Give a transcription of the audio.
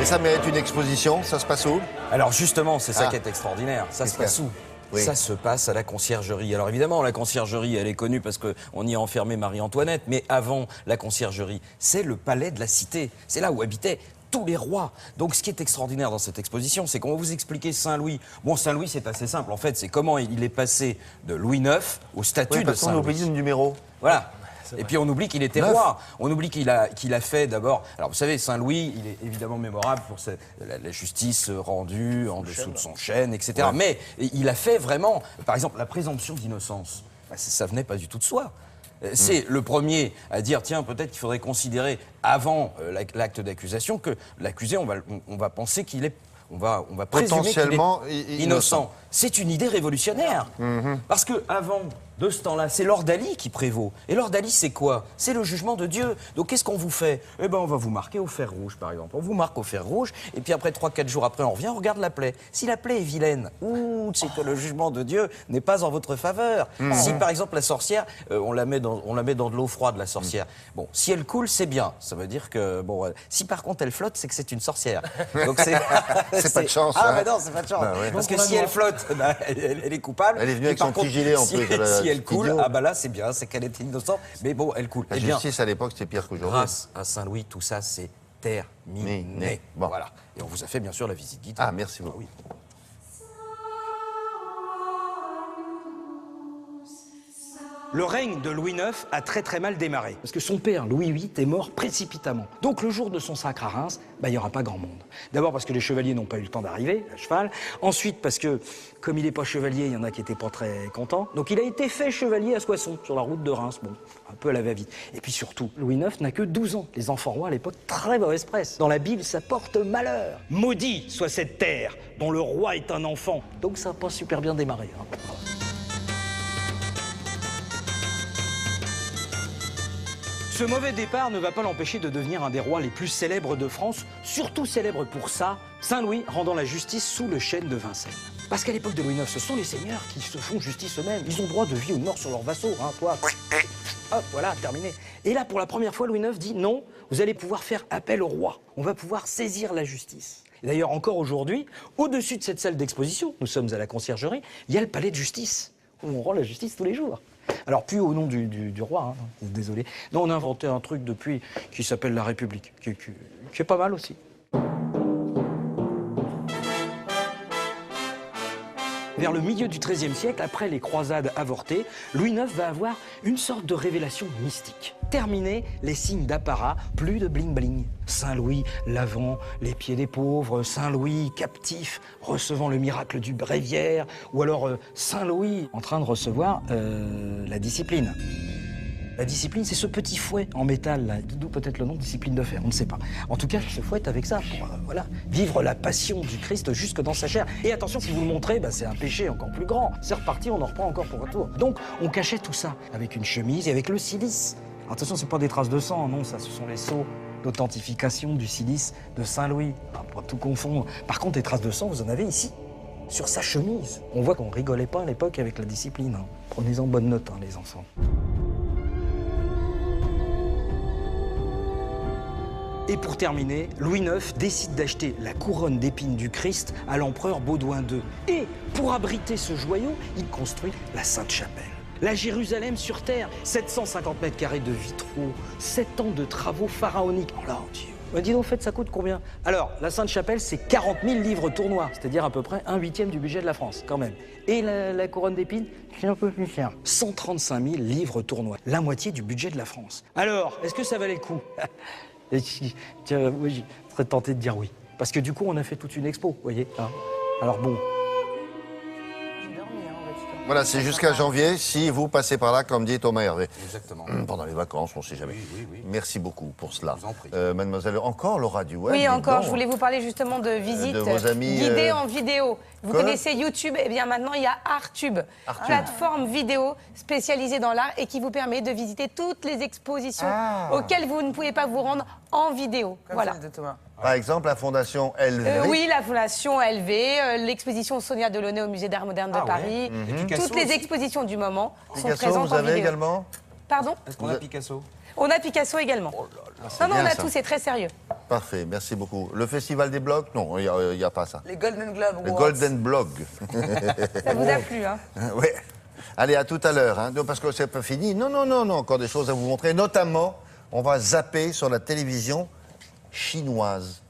ça mérite une exposition? Ça se passe où? Alors justement, c'est ça qui est extraordinaire. Ça se passe où? Oui. Ça se passe à la Conciergerie. Alors évidemment, la Conciergerie, elle est connue parce qu'on y a enfermé Marie-Antoinette. Mais avant la Conciergerie, c'est le palais de la Cité. C'est là où habitaient tous les rois. Donc ce qui est extraordinaire dans cette exposition, c'est qu'on va vous expliquer Saint-Louis. Bon, Saint-Louis, c'est assez simple. En fait, c'est comment il est passé de Louis IX au statut de Saint-Louis. On oublie le numéro. Voilà. Et puis on oublie qu'il était roi. On oublie qu'il a fait d'abord... Alors vous savez, Saint-Louis, il est évidemment mémorable pour la justice rendue en dessous de son chêne, etc. Ouais. Mais il a fait vraiment, par exemple, la présomption d'innocence. Bah, ça venait pas du tout de soi. C'est le premier à dire, tiens, peut-être qu'il faudrait considérer, avant l'acte d'accusation, que l'accusé, on va penser qu'il est... On va présumer qu'il est innocent. C'est une idée révolutionnaire. Parce que avant de ce temps-là, c'est l'ordalie qui prévaut. Et l'ordalie, c'est quoi? C'est le jugement de Dieu. Donc qu'est-ce qu'on vous fait? Eh ben, on va vous marquer au fer rouge, par exemple. On vous marque au fer rouge, et puis après 3-4 jours après, on revient, on regarde la plaie. Si la plaie est vilaine, c'est que le jugement de Dieu n'est pas en votre faveur. Si par exemple la sorcière, on la met dans de l'eau froide, la sorcière. Bon, si elle coule, c'est bien. Ça veut dire que bon, si par contre elle flotte, c'est que c'est une sorcière. Donc c'est c'est pas de chance. Ah ben non, c'est pas de chance. Ouais. Parce que si elle flotte, elle est coupable. Elle est venue avec son petit gilet en plus. Si elle coule, ah bah là c'est bien, c'est qu'elle était innocente. Mais bon, elle coule. La justice à l'époque c'était pire qu'aujourd'hui. Grâce à Saint-Louis, tout ça c'est terminé. Bon. Voilà. Et on vous a fait bien sûr la visite guidée. Ah merci beaucoup. Oui. Le règne de Louis IX a très mal démarré. Parce que son père, Louis VIII, est mort précipitamment. Donc le jour de son sacre à Reims, il n'y aura pas grand monde. D'abord parce que les chevaliers n'ont pas eu le temps d'arriver, à cheval. Ensuite parce que, comme il n'est pas chevalier, il y en a qui n'étaient pas très contents. Donc il a été fait chevalier à Soissons, sur la route de Reims. Bon, un peu à la va-vite. Et puis surtout, Louis IX n'a que 12 ans. Les enfants rois, à l'époque, très mauvaise presse. Dans la Bible, ça porte malheur. Maudit soit cette terre dont le roi est un enfant. Donc ça n'a pas super bien démarré. Ce mauvais départ ne va pas l'empêcher de devenir un des rois les plus célèbres de France, surtout célèbre pour ça, Saint-Louis rendant la justice sous le chêne de Vincennes. Parce qu'à l'époque de Louis IX, ce sont les seigneurs qui se font justice eux-mêmes. Ils ont droit de vie ou de mort sur leurs vassaux, hein, toi. Hop, voilà, terminé. Et là, pour la première fois, Louis IX dit non, vous allez pouvoir faire appel au roi. On va pouvoir saisir la justice. D'ailleurs, encore aujourd'hui, au-dessus de cette salle d'exposition, nous sommes à la Conciergerie, il y a le palais de justice, où on rend la justice tous les jours. Alors, plus au nom du roi, hein, désolé. Non, on a inventé un truc depuis qui s'appelle la République, qui est pas mal aussi. Vers le milieu du XIIIe siècle, après les croisades avortées, Louis IX va avoir une sorte de révélation mystique. Terminé les signes d'apparat, plus de bling-bling. Saint-Louis lavant les pieds des pauvres, Saint-Louis captif, recevant le miracle du bréviaire, ou alors Saint-Louis en train de recevoir la discipline. La discipline, c'est ce petit fouet en métal, là, d'où peut-être le nom de discipline de fer, on ne sait pas. En tout cas, se fouette avec ça pour voilà, vivre la passion du Christ jusque dans sa chair. Et attention, si vous le montrez, c'est un péché encore plus grand. C'est reparti, on en reprend encore pour un tour. Donc, on cachait tout ça avec une chemise et avec le cilice. Alors, attention, c'est pas des traces de sang, non, ça, ce sont les sceaux d'authentification du cilice de Saint-Louis. Pas tout confondre. Par contre, les traces de sang, vous en avez ici, sur sa chemise. On voit qu'on rigolait pas à l'époque avec la discipline. Hein. Prenez-en bonne note, hein, les enfants. Et pour terminer, Louis IX décide d'acheter la couronne d'épines du Christ à l'empereur Baudouin II. Et pour abriter ce joyau, il construit la Sainte-Chapelle. La Jérusalem sur terre, 750 mètres carrés de vitraux, 7 ans de travaux pharaoniques. Oh là, Dieu. Dis donc, ça coûte combien? Alors, la Sainte-Chapelle, c'est 40 000 livres tournois, c'est-à-dire à peu près 1/8 du budget de la France, quand même. Et la couronne d'épines, c'est un peu plus cher. 135 000 livres tournois, la moitié du budget de la France. Alors, est-ce que ça valait le coup? Tiens, oui, je serais tenté de dire oui. Parce que du coup, on a fait toute une expo, vous voyez. Hein. Alors bon. Voilà, c'est jusqu'à janvier, si vous passez par là, comme dit Thomas Hervé. Exactement. Pendant les vacances, on ne sait jamais. Oui. Merci beaucoup pour cela. Je vous en prie. Mademoiselle, encore Laura Duweb. Oui, encore. Je voulais vous parler justement de visites de vos amis, guidées en vidéo. Vous quoi connaissez YouTube? Eh bien maintenant, il y a Artube, plateforme vidéo spécialisée dans l'art et qui vous permet de visiter toutes les expositions auxquelles vous ne pouvez pas vous rendre en vidéo. Comme voilà. de Thomas. Par exemple, la Fondation LV. Oui, la Fondation LV, l'exposition Sonia Delaunay au Musée d'Art moderne de Paris. Toutes les expositions du moment sont Picasso, présentes vous en avez vidéo. également? Pardon? Est-ce qu'on a Picasso? On a Picasso également. C'est Non, on bien, a ça. tout, c'est très sérieux. Parfait, merci beaucoup. Le Festival des blogs? Non, il n'y a pas ça. Les Golden Globes Le Awards. Golden Blog. Ça vous a plu, hein? Oui. Allez, à tout à l'heure, hein, parce que c'est pas fini. Non, non, non, non, encore des choses à vous montrer. Notamment, on va zapper sur la télévision chinoise.